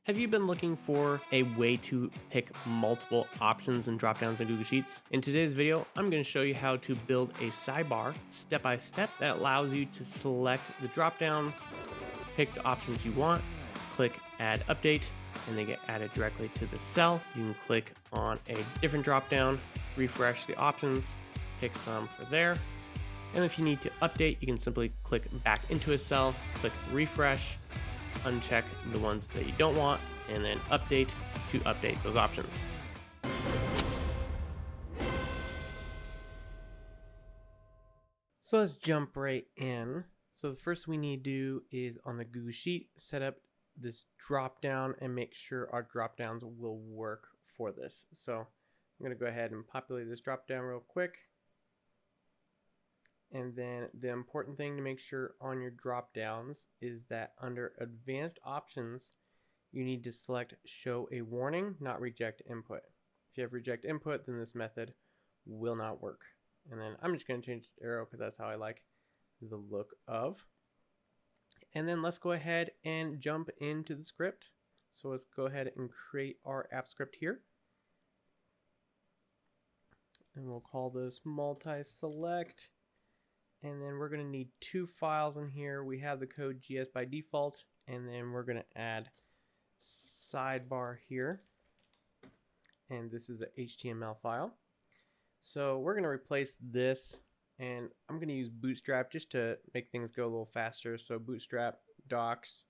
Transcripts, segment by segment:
Have you been looking for a way to pick multiple options and dropdowns in Google Sheets? In today's video, I'm going to show you how to build a sidebar step by step that allows you to select the dropdowns, pick the options you want, click Add Update, and they get added directly to the cell. You can click on a different dropdown, refresh the options, pick some for there. And if you need to update, you can simply click back into a cell, click Refresh, uncheck the ones that you don't want, and then update to update those options. So let's jump right in. So the first we need to do is on the Google Sheet, set up this drop down and make sure our drop downs will work for this. So I'm going to go ahead and populate this drop down real quick. And then the important thing to make sure on your drop downs is that under advanced options, you need to select show a warning, not reject input. If you have reject input, then this method will not work. And then I'm just going to change the arrow because that's how I like the look of. And then let's go ahead and jump into the script. So let's go ahead and create our app script here. And we'll call this multi-select. And then we're going to need two files in here. We have the code GS by default, and then we're going to add sidebar here. And this is an HTML file. So we're going to replace this, and I'm going to use Bootstrap just to make things go a little faster. So Bootstrap docs,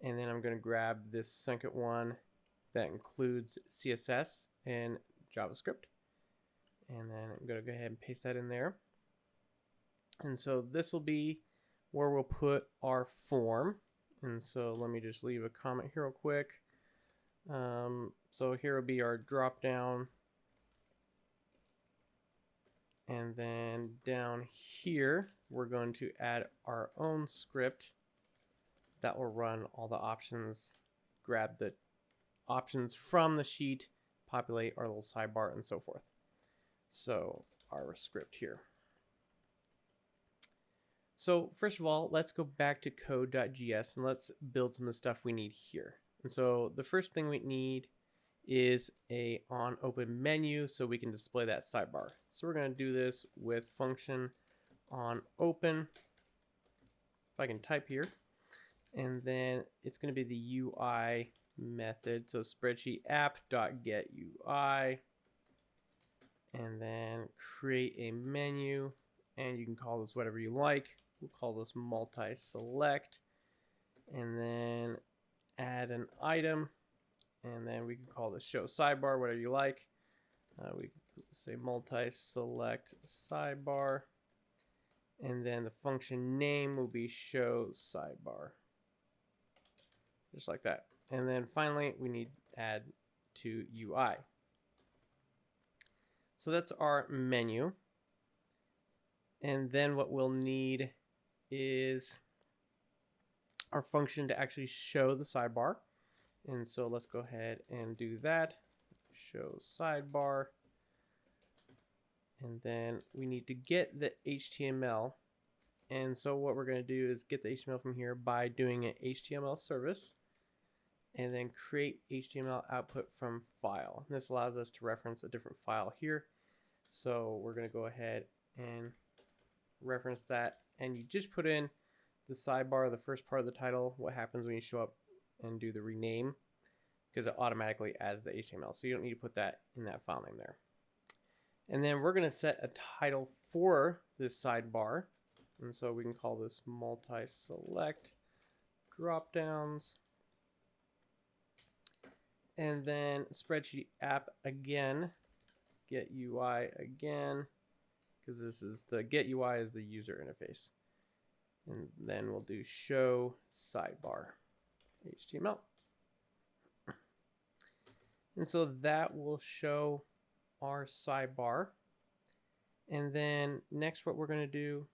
and then I'm going to grab this second one that includes CSS and JavaScript. And then I'm going to go ahead and paste that in there. And so this will be where we'll put our form. And so let me just leave a comment here real quick. So here will be our drop down. And then down here, we're going to add our own script that will run all the options, grab the options from the sheet, populate our little sidebar, and so forth. So our script here. So first of all, let's go back to code.js and let's build some of the stuff we need here. And so the first thing we need is a on open menu so we can display that sidebar. So we're going to do this with function on open. If I can type here, and then it's going to be the UI method. So spreadsheet app.getUI, and then create a menu, and you can call this whatever you like. We'll call this multi-select, and then add an item, and then we can call this show sidebar, whatever you like. We can say multi-select sidebar, and then the function name will be show sidebar, just like that. And then finally, we need to add to UI. So that's our menu. And then what we'll need is our function to actually show the sidebar. And so let's go ahead and do that. Show sidebar. And then we need to get the HTML. And so what we're going to do is get the HTML from here by doing an HTML service. And then create HTML output from file. And this allows us to reference a different file here. So we're going to go ahead and reference that, and you just put in the sidebar, the first part of the title, what happens when you show up and do the rename, because it automatically adds the HTML. So you don't need to put that in that file name there. And then we're going to set a title for this sidebar. And so we can call this multi-select dropdowns. And then spreadsheet app again, get UI again, because this is the get UI is the user interface. And then we'll do show sidebar HTML. And so that will show our sidebar. And then next what we're going to do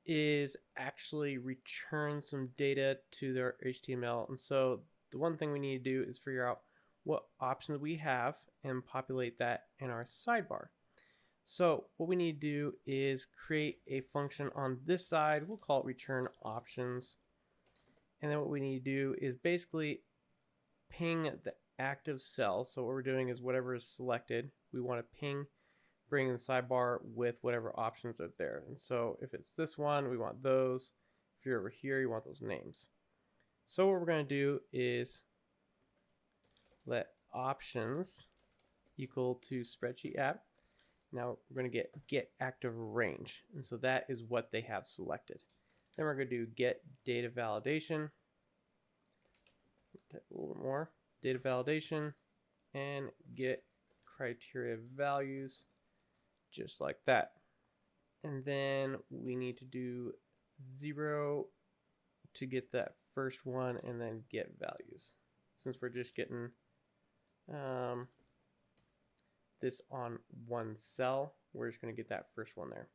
is actually return some data to their HTML. And so the one thing we need to do is figure out what options we have and populate that in our sidebar. So what we need to do is create a function on this side. We'll call it return options. And then what we need to do is basically ping the active cell. So what we're doing is whatever is selected, we want to ping, bring in the sidebar with whatever options are there. And so if it's this one, we want those. If you're over here, you want those names. So what we're going to do is let options equal to spreadsheet app. Now we're going to get active range. And so that is what they have selected. Then we're going to do get data validation. Type a little more. Data validation and get criteria values, just like that. And then we need to do 0 to get that first one, and then get values. Since we're just getting this on one cell, we're just going to get that first one there.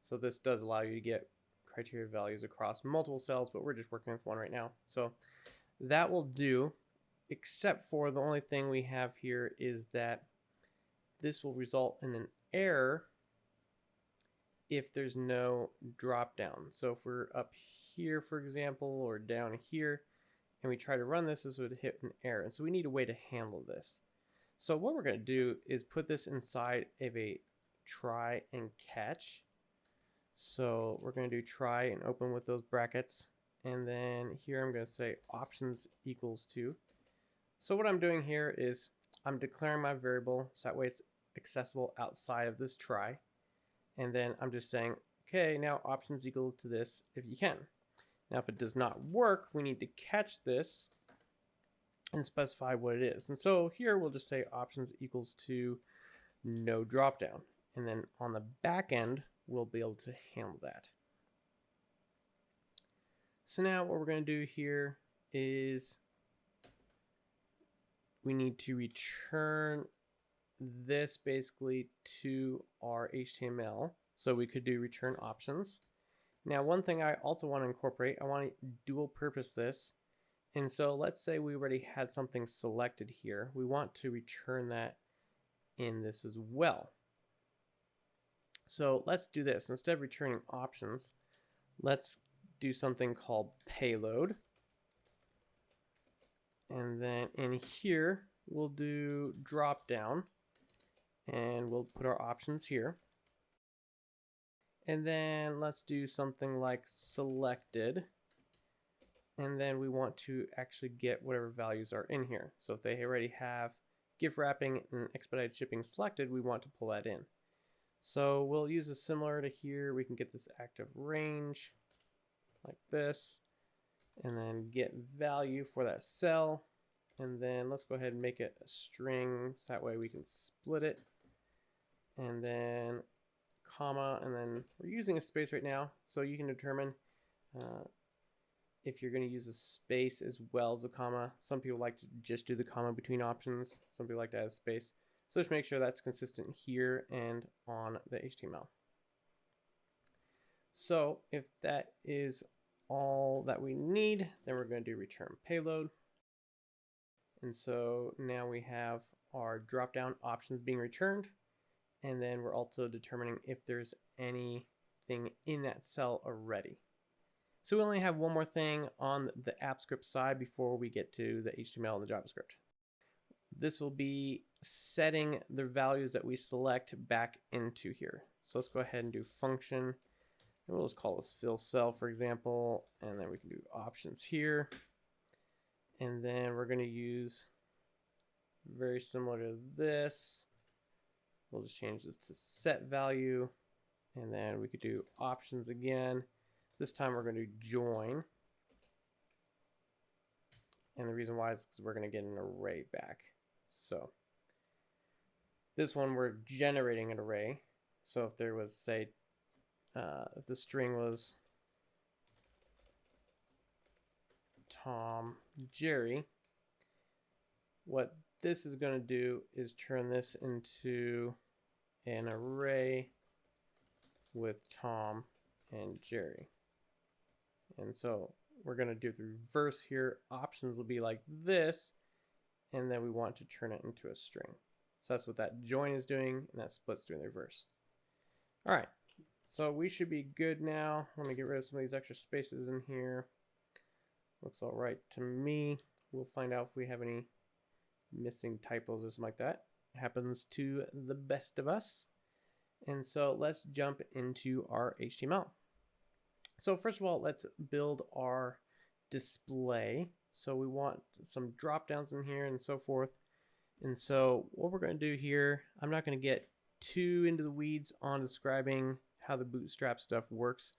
So this does allow you to get criteria values across multiple cells, but we're just working with one right now. So that will do, except for the only thing we have here is that this will result in an error if there's no drop down. So if we're up here, for example, or down here, and we try to run this, this would hit an error. And so we need a way to handle this. So what we're going to do is put this inside of a try and catch. So we're going to do try and open with those brackets. And then here I'm going to say options equals to. So what I'm doing here is I'm declaring my variable so that way it's accessible outside of this try. And then I'm just saying, okay, now options equals to this if you can. Now if it does not work, we need to catch this and specify what it is. And so here we'll just say options equals to no dropdown. And then on the back end, we'll be able to handle that. So now what we're going to do here is we need to return this basically to our HTML. So we could do return options. Now one thing I also want to incorporate, I want to dual purpose this. And so let's say we already had something selected here. We want to return that in this as well. So let's do this. Instead of returning options, let's do something called payload. And then in here, we'll do drop down and we'll put our options here. And then let's do something like selected. And then we want to actually get whatever values are in here. So if they already have gift wrapping and expedited shipping selected, we want to pull that in. So we'll use a similar to here. We can get this active range like this, and then get value for that cell. And then let's go ahead and make it a string so that way we can split it. And then comma, and then we're using a space right now, so you can determine if you're going to use a space as well as a comma. Some people like to just do the comma between options. Some people like to add a space. So just make sure that's consistent here and on the HTML. So if that is all that we need, then we're going to do return payload. And so now we have our drop-down options being returned. And then we're also determining if there's anything in that cell already. So we only have one more thing on the app script side before we get to the HTML and the JavaScript. This will be setting the values that we select back into here. So let's go ahead and do function. And we'll just call this fill cell, for example. And then we can do options here. And then we're going to use very similar to this. We'll just change this to set value. And then we could do options again. This time we're going to join. And the reason why is because we're going to get an array back. So this one we're generating an array. So if there was, say, if the string was Tom, Jerry, what this is going to do is turn this into an array with Tom and Jerry. And so we're going to do the reverse here. Options will be like this, and then we want to turn it into a string. So that's what that join is doing, and that split's doing the reverse. All right, so we should be good now. Let me get rid of some of these extra spaces in here. Looks all right to me. We'll find out if we have any missing typos or something like that. It happens to the best of us. And so let's jump into our HTML. So first of all, let's build our display. So we want some drop downs in here and so forth. And so what we're going to do here, I'm not going to get too into the weeds on describing how the Bootstrap stuff works,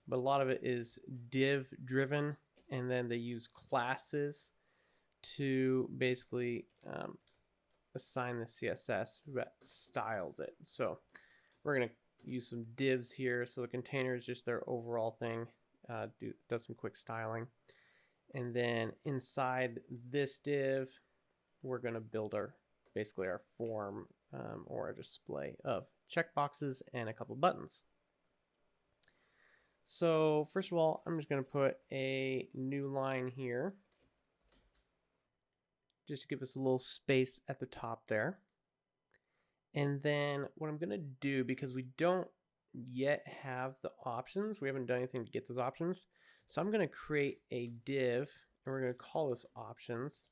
but a lot of it is div driven, and then they use classes to basically assign the CSS that styles it. So we're going to use some divs here. So the container is just their overall thing, does some quick styling. And then inside this div, we're going to build basically our form or a display of checkboxes and a couple buttons. So first of all, I'm just going to put a new line here just to give us a little space at the top there. And then what I'm going to do, because we don't yet have the options, we haven't done anything to get those options, so I'm going to create a div and we're going to call this options.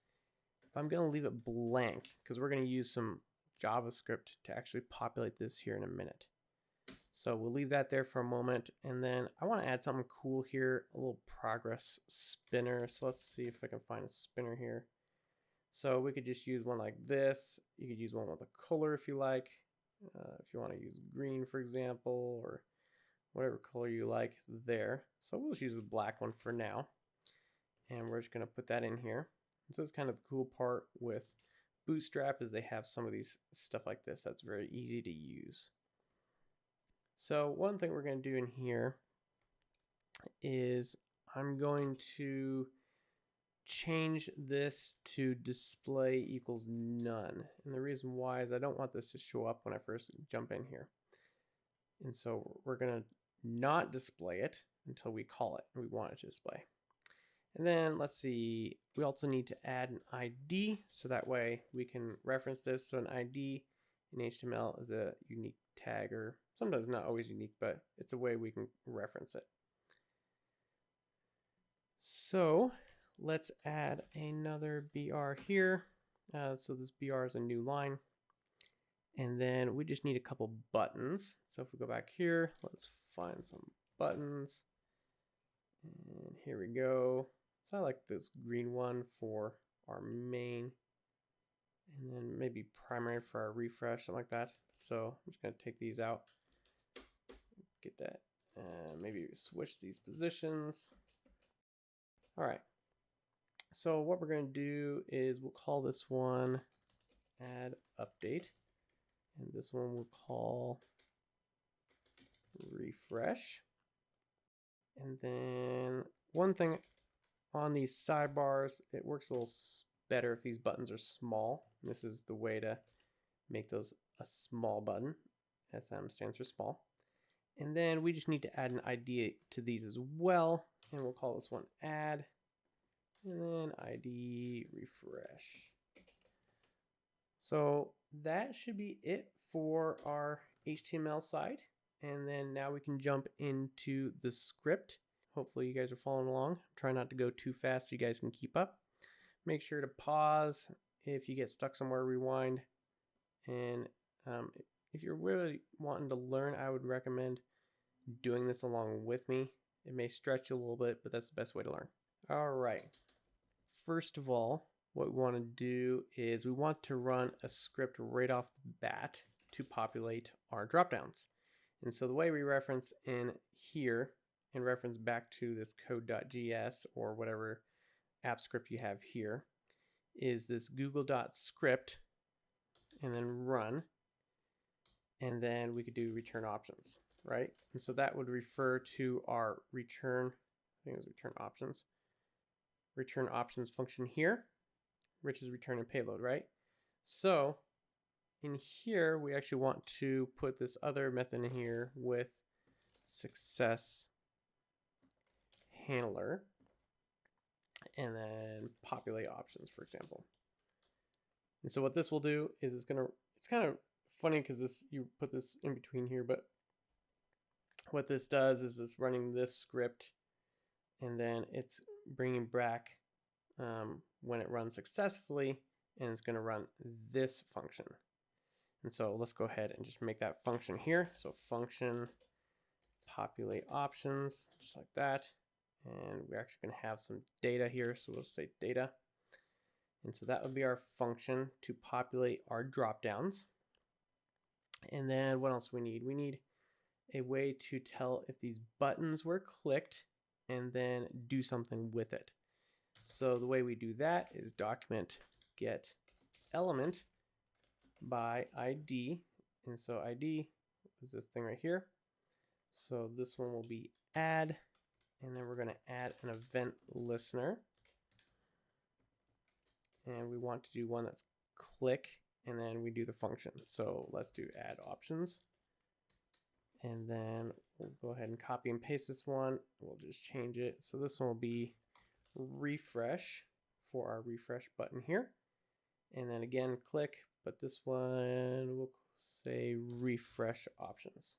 I'm going to leave it blank because we're going to use some JavaScript to actually populate this here in a minute. So we'll leave that there for a moment, and then I want to add something cool here, a little progress spinner. So let's see if I can find a spinner here. So we could just use one like this. You could use one with a color if you like. If you want to use green, for example, or whatever color you like there. So we'll just use the black one for now. And we're just going to put that in here. And so it's kind of the cool part with Bootstrap is they have some of these stuff like this that's very easy to use. So one thing we're going to do in here is I'm going to change this to display equals none. And the reason why is I don't want this to show up when I first jump in here. And so we're going to not display it until we call it. We want it to display. And then let's see, we also need to add an ID so that way we can reference this. So an ID in HTML is a unique tag, or sometimes not always unique, but it's a way we can reference it. So let's add another BR here. So this BR is a new line. And then we just need a couple buttons. So if we go back here, let's find some buttons. And here we go. So I like this green one for our main, and then maybe primary for our refresh, something like that. So I'm just going to take these out, get that, maybe switch these positions. All right. So what we're going to do is we'll call this one add update, and this one we'll call refresh. And then one thing on these sidebars, it works a little better if these buttons are small. This is the way to make those a small button. SM stands for small. And then we just need to add an ID to these as well. And we'll call this one add. And then ID refresh. So that should be it for our HTML side. And then now we can jump into the script. Hopefully you guys are following along. Try not to go too fast so you guys can keep up. Make sure to pause if you get stuck somewhere, rewind. And if you're really wanting to learn, I would recommend doing this along with me. It may stretch you a little bit, but that's the best way to learn. All right. First of all, what we want to do is we want to run a script right off the bat to populate our dropdowns. And so the way we reference in here and reference back to this code.js or whatever app script you have here is this google.script and then run. And then we could do return options, right? And so that would refer to our return, I think it was return options function here, which is return and payload, right? So in here, we actually want to put this other method in here with success handler and then populate options, for example. And so what this will do is it's kind of funny because you put this in between here, but what this does is it's running this script, and then it's bringing back when it runs successfully, and it's going to run this function. And so let's go ahead and just make that function here. So function populate options, just like that. And we're actually going to have some data here. So we'll say data. And so that would be our function to populate our dropdowns. And then what else we need? We need a way to tell if these buttons were clicked and then do something with it. So the way we do that is document get element by ID. And so ID is this thing right here. So this one will be add, and then we're going to add an event listener. And we want to do one that's click, and then we do the function. So let's do add options. And then we'll go ahead and copy and paste this one. We'll just change it. So this one will be refresh for our refresh button here. And then again, click, but this one we'll say refresh options.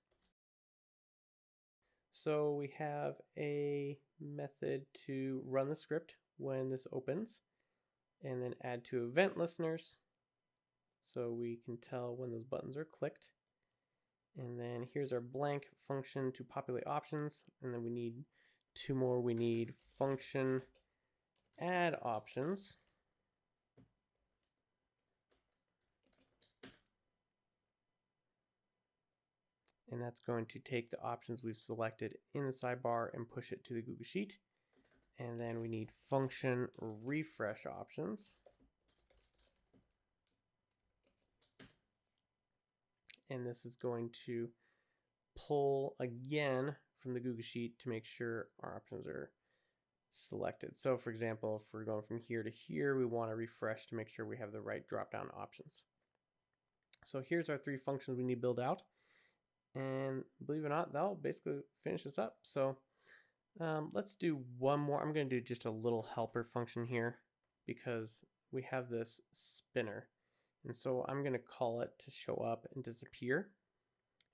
So we have a method to run the script when this opens, and then add to event listeners so we can tell when those buttons are clicked. And then here's our blank function to populate options, and then we need two more. We need function add options, and that's going to take the options we've selected in the sidebar and push it to the Google Sheet. And then we need function refresh options. And this is going to pull again from the Google Sheet to make sure our options are selected. So for example, if we're going from here to here, we want to refresh to make sure we have the right drop-down options. So here's our three functions we need to build out. And believe it or not, that'll basically finish this up. So let's do one more. I'm going to do just a little helper function here because we have this spinner. And so I'm going to call it to show up and disappear.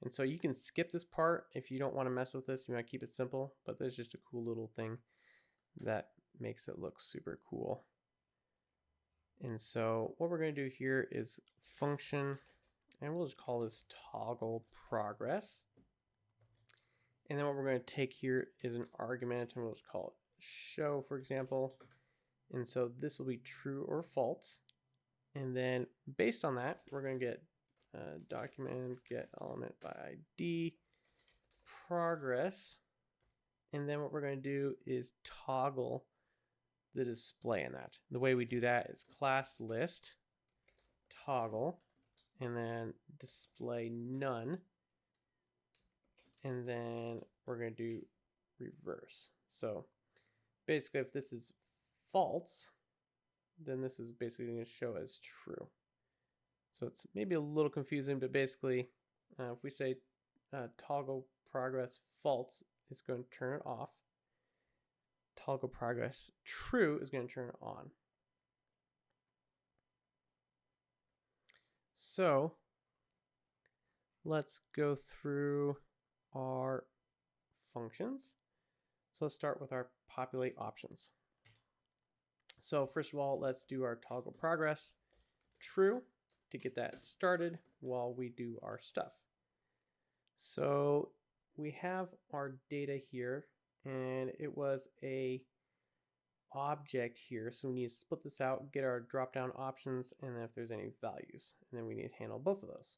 And so you can skip this part if you don't want to mess with this. You might keep it simple, but there's just a cool little thing that makes it look super cool. And so what we're going to do here is function, and we'll just call this toggle progress. And then what we're going to take here is an argument, and we'll just call it show, for example. And so this will be true or false. And then based on that, we're going to get document get element by ID progress. And then what we're going to do is toggle the display in that. The way we do that is class list toggle, and then display none. And then we're going to do reverse. So basically, if this is false, then this is basically going to show as true. So it's maybe a little confusing, but basically, if we say toggle progress false, it's going to turn it off. Toggle progress true is going to turn it on. So let's go through our functions. So let's start with our populate options. So first of all, let's do our toggle progress true to get that started while we do our stuff. So we have our data here, and it was a object here. So we need to split this out, get our drop-down options, and then if there's any values, and then we need to handle both of those.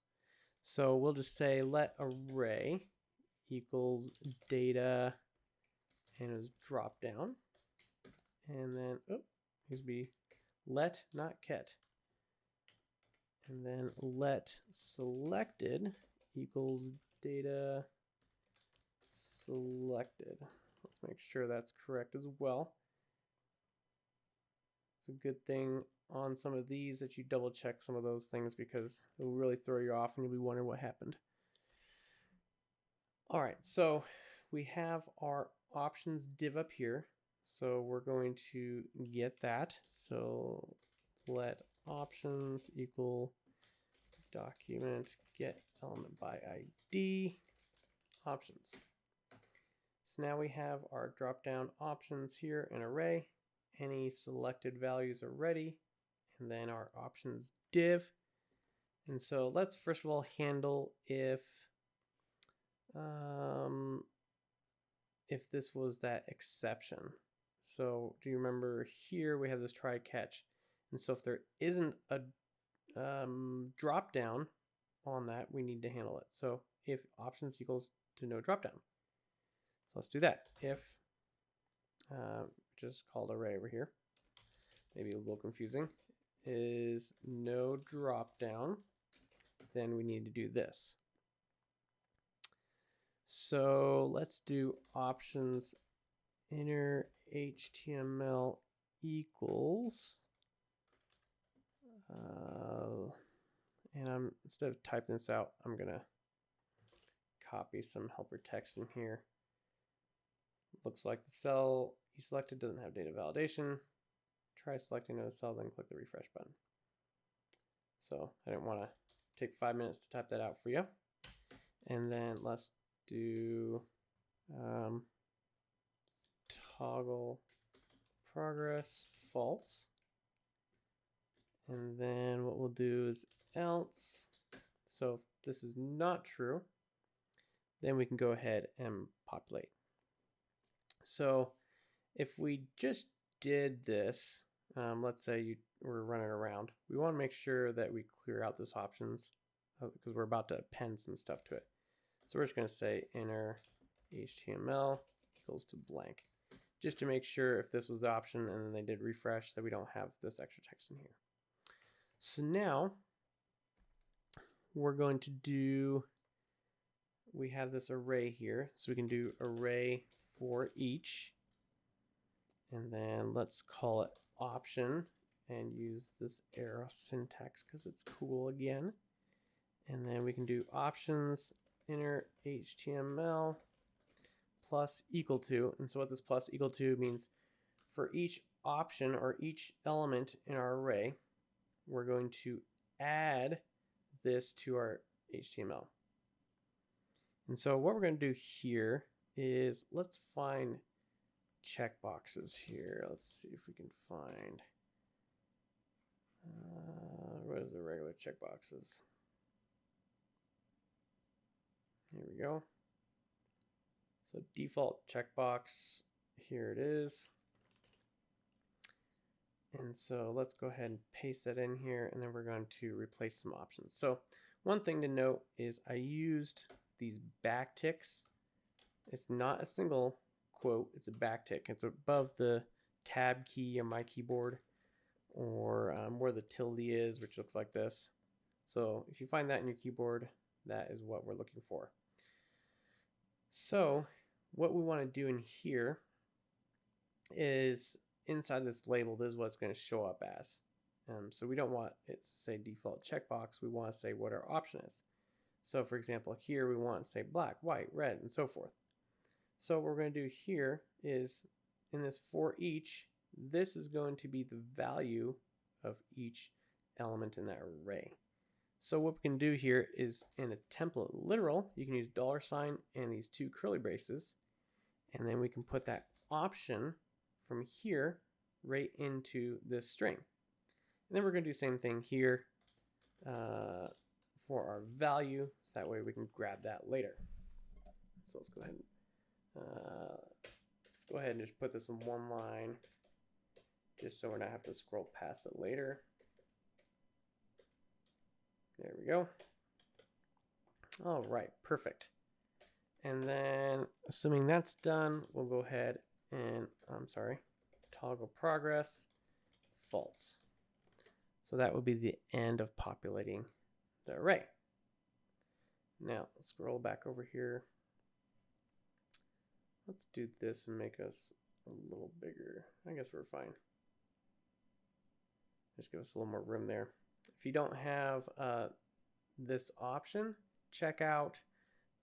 So we'll just say let array equals data, and it was drop-down, and then needs to be let, not get. And then let selected equals data selected. Let's make sure that's correct as well. It's a good thing on some of these that you double check some of those things because it will really throw you off and you'll be wondering what happened. All right, so we have our options div up here. So we're going to get that. So let options equal document get element by ID options. So now we have our drop down options here in array. Any selected values are ready, and then our options div. And so let's first of all handle if this was that exception. So do you remember here we have this try catch, and so if there isn't a drop down on that, we need to handle it. So if options equals to no drop down. So let's do that. If just called array over here, maybe a little confusing, is no drop down, then we need to do this. So let's do options inner HTML equals, and instead of typing this out, I'm gonna copy some helper text in here. Looks like the cell you selected doesn't have data validation. Try selecting another cell, then click the refresh button. So I didn't want to take 5 minutes to type that out for you. And then let's do toggle progress false. And then what we'll do is else. So if this is not true, then we can go ahead and populate. So if we just did this, let's say you were running around, we want to make sure that we clear out this options because we're about to append some stuff to it. So we're just going to say inner HTML equals to blank, just to make sure if this was the option and then they did refresh that we don't have this extra text in here. So now we're going to do, we have this array here, so we can do array for each, and then let's call it option and use this arrow syntax because it's cool again. And then we can do options inner HTML plus equal to, and so what this plus equal to means, for each option or each element in our array, we're going to add this to our HTML. And so what we're going to do here is let's find checkboxes here. Let's see if we can find what is the regular checkboxes. Here we go. So default checkbox, here it is. And so let's go ahead and paste that in here, and then we're going to replace some options. So one thing to note is I used these backticks. It's not a single quote, it's a backtick. It's above the tab key on my keyboard, or where the tilde is, which looks like this. So if you find that in your keyboard, that is what we're looking for. So what we want to do in here is inside this label, this is what it's going to show up as. So we don't want it to say default checkbox. We want to say what our option is. So for example, here we want to say black, white, red, and so forth. So what we're going to do here is in this for each, this is going to be the value of each element in that array. So what we can do here is in a template literal, you can use $sign and these two curly braces, and then we can put that option from here right into this string. And then we're going to do the same thing here for our value, so that way we can grab that later. So let's go ahead and just put this in one line, just so we're not having to scroll past it later. There we go. All right, perfect. And then assuming that's done, we'll go ahead and, toggle progress false. So that would be the end of populating the array. Now let's scroll back over here. Let's do this and make us a little bigger. I guess we're fine. Just give us a little more room there. If you don't have this option, check out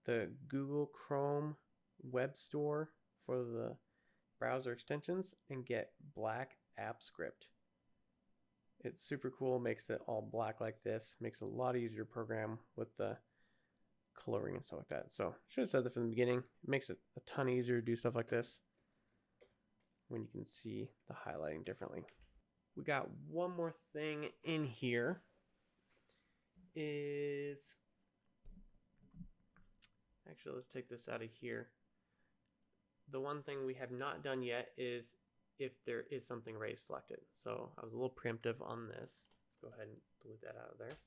the Google Chrome web store for the browser extensions and get Black App Script. It's super cool, makes it all black like this, makes it a lot easier to program with the coloring and stuff like that. So should have said that from the beginning. It makes it a ton easier to do stuff like this when you can see the highlighting differently. We got one more thing in here is, actually let's take this out of here. The one thing we have not done yet is if there is something already selected. So I was a little preemptive on this. Let's go ahead and delete that out of there.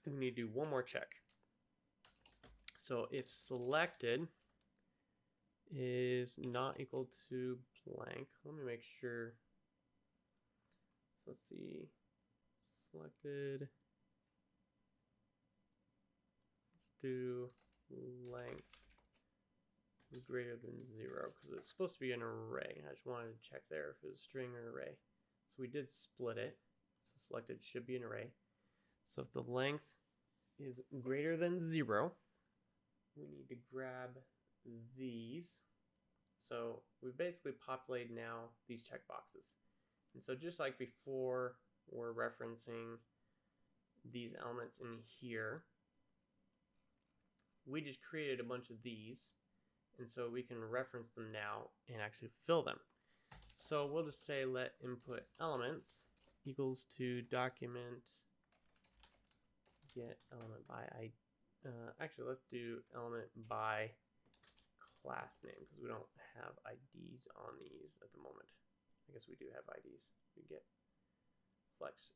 We need to do one more check. So if selected is not equal to blank, let me make sure. So let's see, selected, let's do length greater than 0 because it's supposed to be an array. I just wanted to check there if it was a string or an array. So we did split it. So selected should be an array. So if the length is greater than 0, we need to grab these. So we've basically populated now these checkboxes. And so just like before, we're referencing these elements in here. We just created a bunch of these. And so we can reference them now and actually fill them. So we'll just say let input elements equals to document get element by actually let's do element by class name because we don't have IDs on these at the moment. I guess we do have IDs. We get flex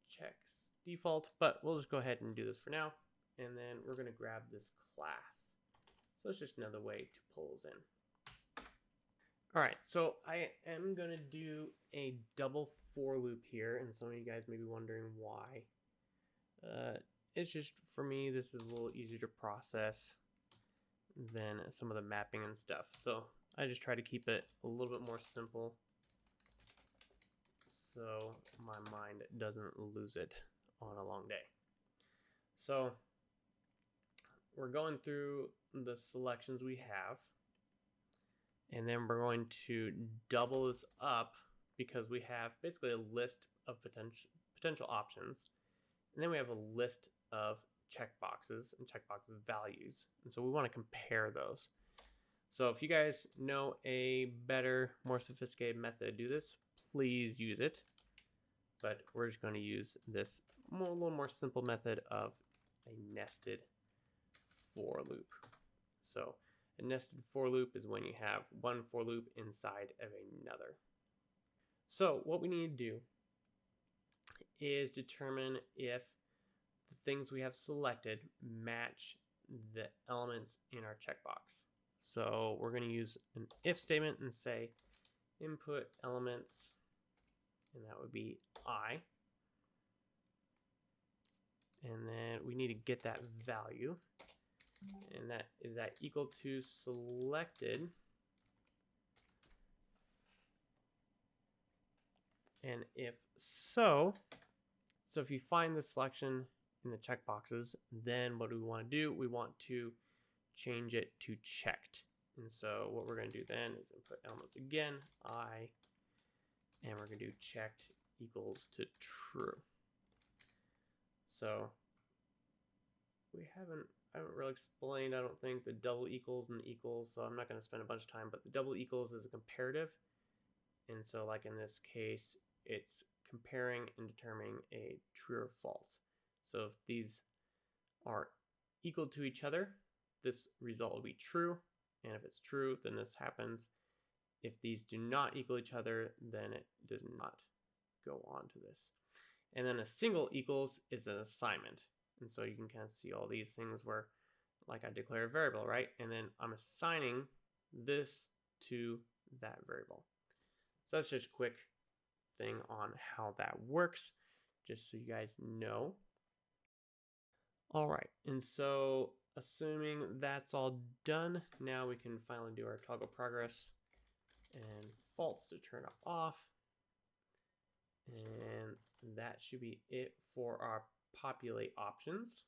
checks default, but we'll just go ahead and do this for now. And then we're going to grab this class. So it's just another way to pull those in. All right, so I am going to do a double for loop here, and some of you guys may be wondering why. It's just, for me, this is a little easier to process than some of the mapping and stuff. So I just try to keep it a little bit more simple so my mind doesn't lose it on a long day. So we're going through the selections we have, and then we're going to double this up because we have basically a list of potential options, and then we have a list of checkboxes and checkbox values, and so we want to compare those. So if you guys know a better, more sophisticated method to do this, please use it, but we're just going to use this a little more simple method of a nested for loop. So a nested for loop is when you have one for loop inside of another. So what we need to do is determine if the things we have selected match the elements in our checkbox. So we're going to use an if statement and say input elements, and that would be I. And then we need to get that value. And that is that equal to selected. And if so if you find the selection in the checkboxes, then what do we want to do? We want to change it to checked. And so what we're going to do then is input elements again, I, and we're going to do checked equals to true. So we haven't really explained, I don't think, the double equals and the equals, so I'm not going to spend a bunch of time, but the double equals is a comparative. And so like in this case, it's comparing and determining a true or false. So if these are equal to each other, this result will be true. And if it's true, then this happens. If these do not equal each other, then it does not go on to this. And then a single equals is an assignment. And so you can kind of see all these things where, like, I declare a variable, right? And then I'm assigning this to that variable. So that's just a quick thing on how that works, just so you guys know. All right, and so assuming that's all done, now we can finally do our toggle progress and false to turn it off. And that should be it for our populate options.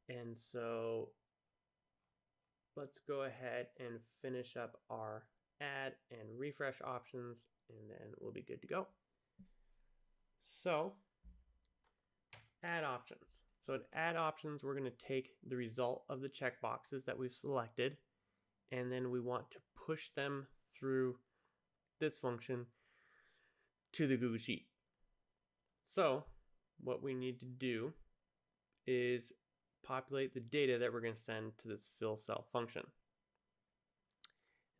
And so let's go ahead and finish up our add and refresh options, and then we'll be good to go. So add options. So at add options, we're going to take the result of the checkboxes that we've selected, and then we want to push them through this function to the Google Sheet. So what we need to do is populate the data that we're going to send to this fill cell function.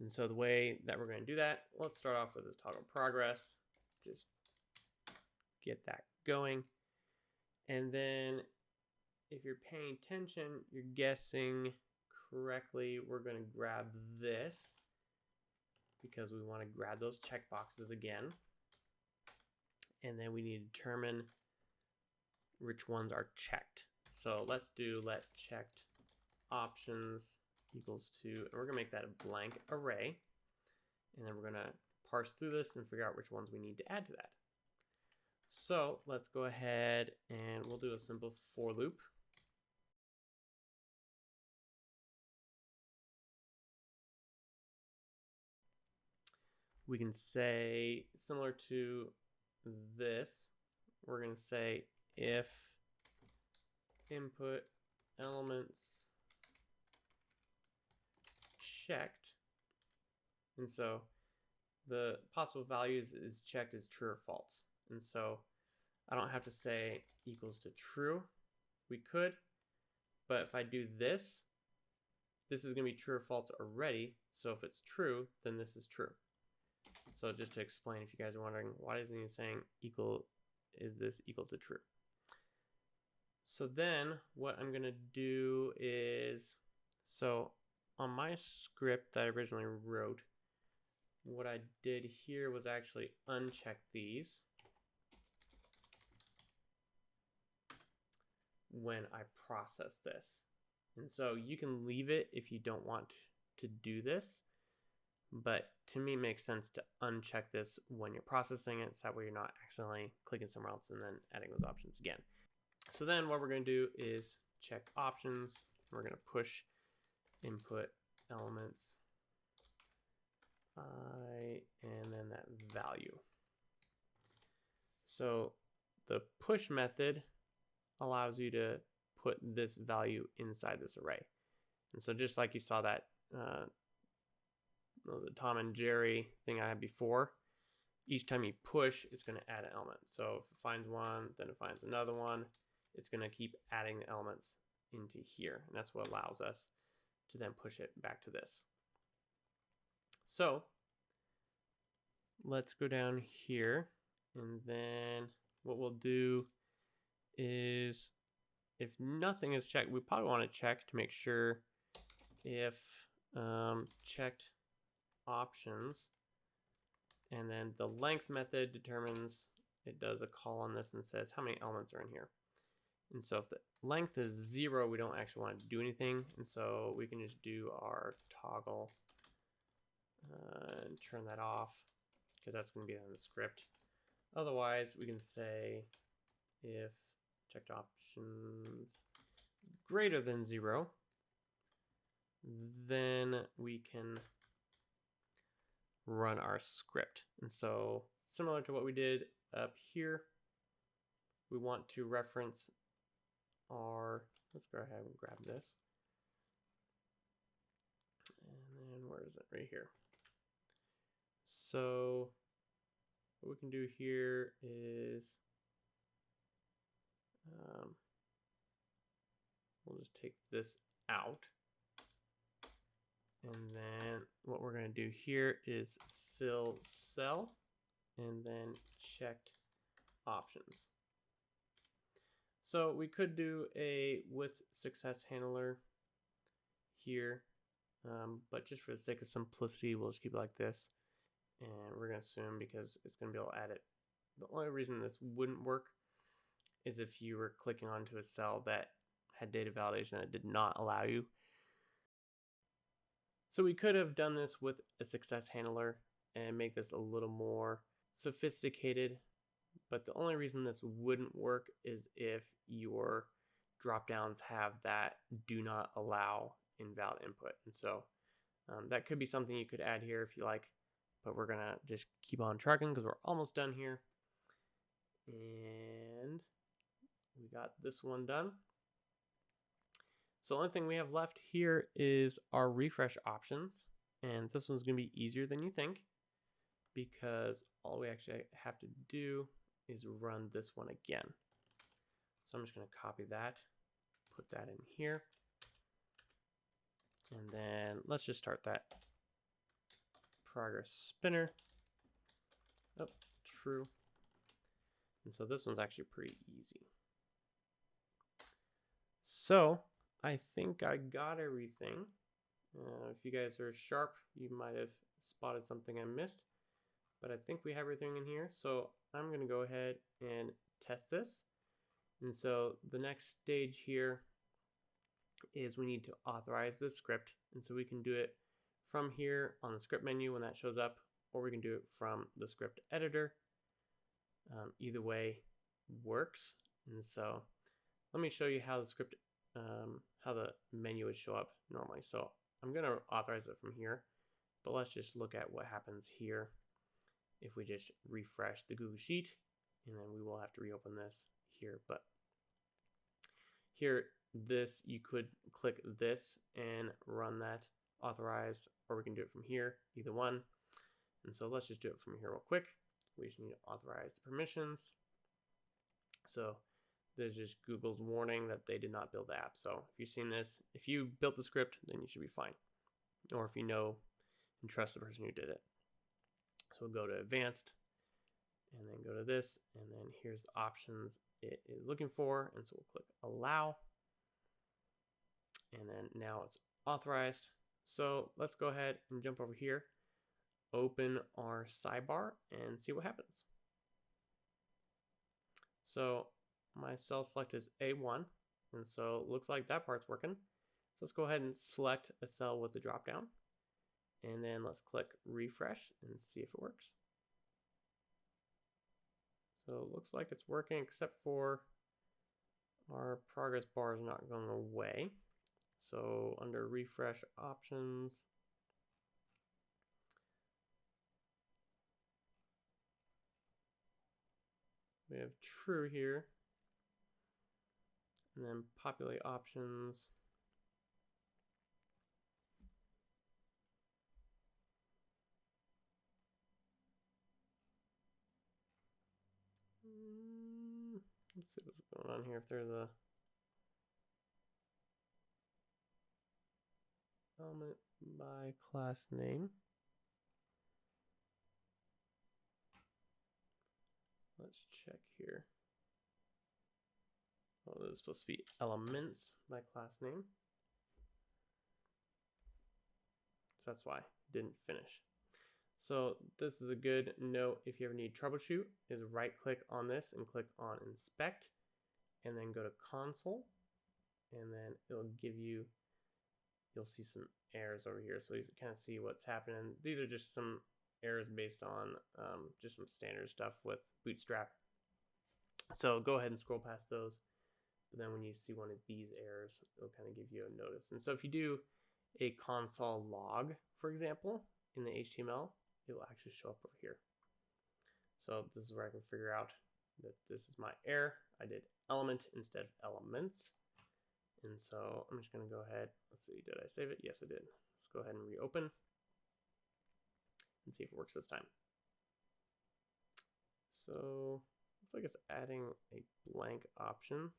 And so the way that we're going to do that, let's start off with this toggle progress. Just get that going. And then if you're paying attention, you're guessing correctly, we're going to grab this because we want to grab those checkboxes again. And then we need to determine which ones are checked. So let's do let checked options equals to, and we're going to make that a blank array. And then we're going to parse through this and figure out which ones we need to add to that. So let's go ahead and we'll do a simple for loop. We can say, similar to this, we're going to say if input elements checked, and so the possible values is checked as true or false. And so I don't have to say equals to true. We could, but if I do this, this is going to be true or false already. So if it's true, then this is true. So just to explain, if you guys are wondering, why isn't he saying equal, is this equal to true? So then what I'm going to do is, so on my script that I originally wrote, what I did here was actually uncheck these when I process this. And so you can leave it if you don't want to do this, but to me it makes sense to uncheck this when you're processing it, so that way you're not accidentally clicking somewhere else and then adding those options again. So then what we're going to do is check options. We're going to push input elements and then that value. So the push method allows you to put this value inside this array. And so just like you saw that was a Tom and Jerry thing I had before, each time you push, it's going to add an element. So if it finds one, then it finds another one, it's going to keep adding the elements into here. And that's what allows us to then push it back to this. So let's go down here, and then what we'll do is, if nothing is checked, we probably want to check to make sure if checked options, and then the length method determines, it does a call on this and says how many elements are in here. And so if the length is 0, we don't actually want to do anything, and so we can just do our toggle and turn that off, because that's going to be on the script. Otherwise, we can say if checked options greater than 0, then we can run our script. And so similar to what we did up here, we want to reference our, let's go ahead and grab this. And then where is it? Right here. So what we can do here is we'll just take this out. And then what we're going to do here is fill cell and then checked options. So we could do a with success handler here, but just for the sake of simplicity, we'll just keep it like this. And we're going to assume, because it's going to be able to add it. The only reason this wouldn't work is if you were clicking onto a cell that had data validation that did not allow you. So we could have done this with a success handler and make this a little more sophisticated, but the only reason this wouldn't work is if your dropdowns have that do not allow invalid input. And so That could be something you could add here if you like, but we're gonna just keep on trucking because we're almost done here. And we got this one done. So the only thing we have left here is our refresh options. And this one's gonna be easier than you think because all we actually have to do is run this one again. So I'm just gonna copy that, put that in here. And then let's just start that progress spinner. Oh, true. And so this one's actually pretty easy. So I think I got everything. If you guys are sharp, you might have spotted something I missed, but I think we have everything in here. So I'm going to go ahead and test this. And so the next stage here is we need to authorize the script. And so we can do it from here on the script menu when that shows up, or we can do it from the script editor. Either way works. And so let me show you how the script, how the menu would show up normally. So I'm going to authorize it from here, but let's just look at what happens here if we just refresh the Google Sheet, and then we will have to reopen this here. But here, this, you could click this and run that authorize, or we can do it from here, either one. And so let's just do it from here real quick. We just need to authorize the permissions. So there's just Google's warning that they did not build the app. So if you've seen this, if you built the script, then you should be fine. Or if you know and trust the person who did it. So we'll go to advanced and then go to this, and then here's the options it is looking for. And so we'll click allow. And then now it's authorized. So let's go ahead and jump over here, open our sidebar and see what happens. So my cell select is A1, and so it looks like that part's working. So let's go ahead and select a cell with the drop down, and then let's click refresh and see if it works. So it looks like it's working, except for our progress bar is not going away. So under refresh options, we have true here, and then populate options. Let's see what's going on here. If there's a element by class name. Let's check here. Oh, this is supposed to be elements by class name. So that's why it didn't finish. So this is a good note if you ever need troubleshoot, is right click on this and click on inspect, and then go to console, and then it'll give you, you'll see some errors over here. So you can kind of see what's happening. These are just some errors based on just some standard stuff with Bootstrap. So go ahead and scroll past those. But then when you see one of these errors, it'll kind of give you a notice. And so if you do a console log, for example, in the HTML, it will actually show up over here. So this is where I can figure out that this is my error. I did element instead of elements. And so I'm just going to go ahead. Let's see, did I save it? Yes, I did. Let's go ahead and reopen and see if it works this time. So looks like it's adding a blank option.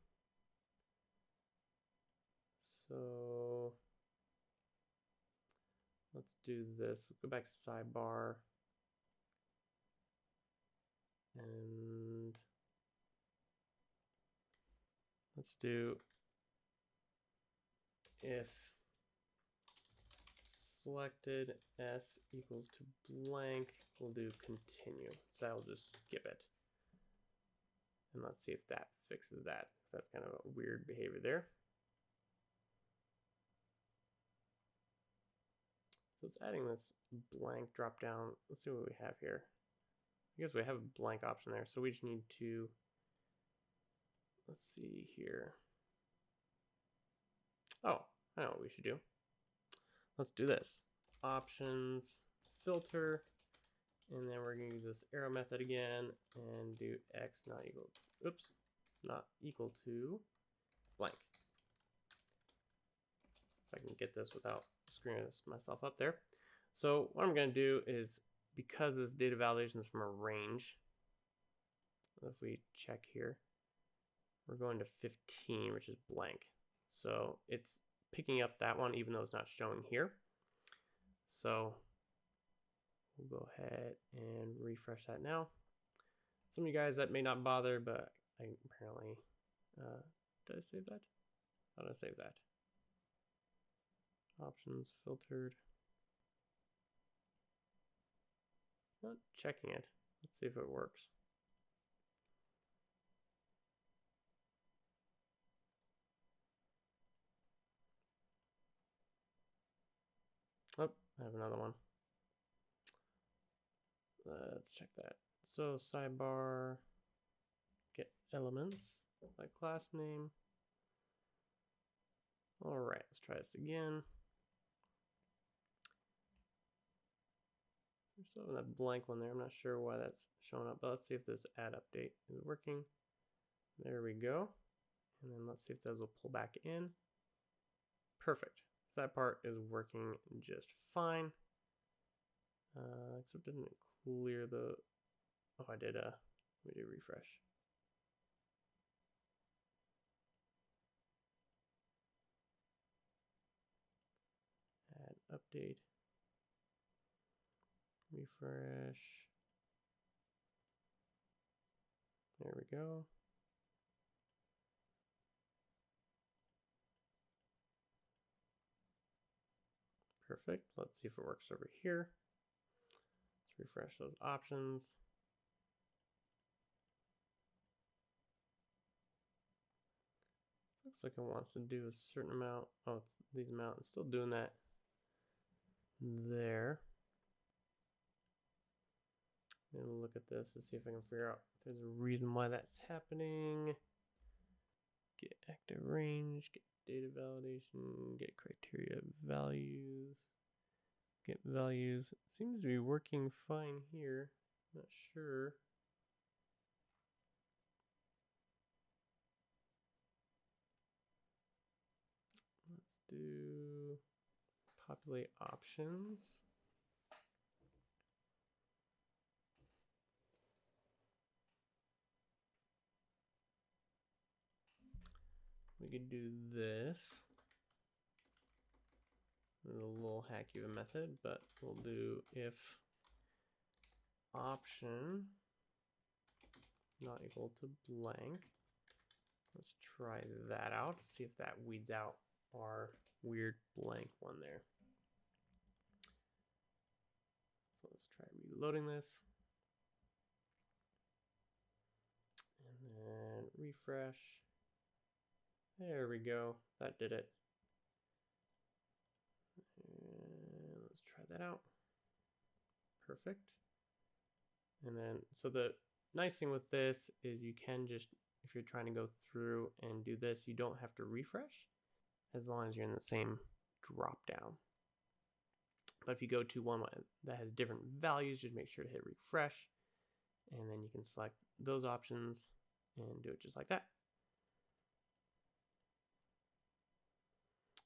So let's do this. Let's go back to sidebar. And let's do if selected s equals to blank, we'll do continue. So that'll just skip it. And let's see if that fixes that. So that's kind of a weird behavior there. So it's adding this blank drop down. Let's see what we have here. I guess we have a blank option there. So we just need to, let's see here. Oh, I know what we should do. Let's do this. options filter, and then we're going to use this arrow method again and do x not equal to blank. If I can get this without screwing myself up there. So what I'm going to do is, because this data validation is from a range, if we check here, we're going to 15, which is blank. So it's picking up that one even though it's not showing here. So we'll go ahead and refresh that now. Some of you guys that may not bother, but I apparently, did I save that? How did I save that? Options filtered. Not checking it. Let's see if it works. Oh, I have another one. Let's check that. So sidebar, get elements, like class name. All right, let's try this again. There's still that blank one there. I'm not sure why that's showing up, but let's see if this add update is working. There we go. And then let's see if those will pull back in. Perfect. So that part is working just fine. Except it didn't clear the, oh, I did we did refresh. Add update. Refresh. There we go. Perfect. Let's see if it works over here. Let's refresh those options. Looks like it wants to do a certain amount. Oh, it's these amount. It's still doing that there. And look at this to see if I can figure out if there's a reason why that's happening. Get active range, get data validation, get criteria values, get values. It seems to be working fine here. Not sure. Let's do populate options. We could do this. There's a little hacky of a method, but we'll do if option not equal to blank. Let's try that out, see if that weeds out our weird blank one there. So let's try reloading this. And then refresh. There we go. That did it. And let's try that out. Perfect. And then, so the nice thing with this is you can just, if you're trying to go through and do this, you don't have to refresh as long as you're in the same drop down. But if you go to one that has different values, just make sure to hit refresh, and then you can select those options and do it just like that.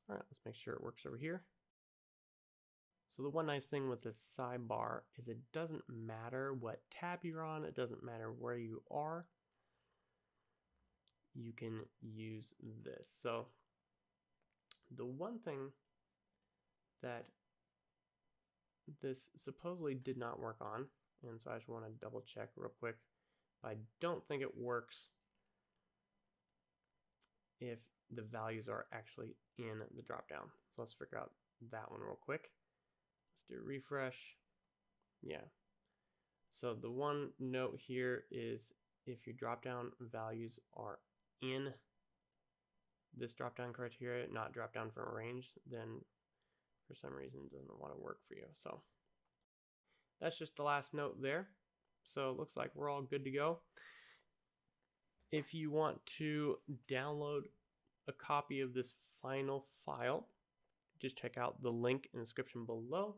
All right, let's make sure it works over here. So the one nice thing with this sidebar is it doesn't matter what tab you're on, it doesn't matter where you are, you can use this. So the one thing that this supposedly did not work on, and so I just want to double check real quick, I don't think it works if the values are actually in the dropdown. So let's figure out that one real quick. Let's do a refresh. Yeah. So the one note here is if your dropdown values are in this dropdown criteria, not dropdown from a range, then for some reason it doesn't want to work for you. So that's just the last note there. So it looks like we're all good to go. If you want to download a copy of this final file, just check out the link in the description below.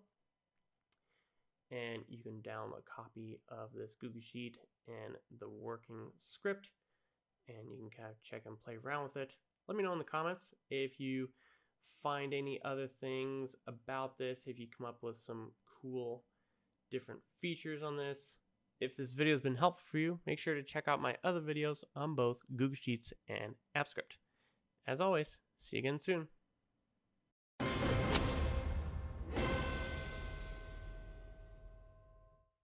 And you can download a copy of this Google Sheet and the working script, and you can kind of check and play around with it. Let me know in the comments if you find any other things about this, if you come up with some cool different features on this. If this video has been helpful for you, make sure to check out my other videos on both Google Sheets and AppScript. As always, see you again soon.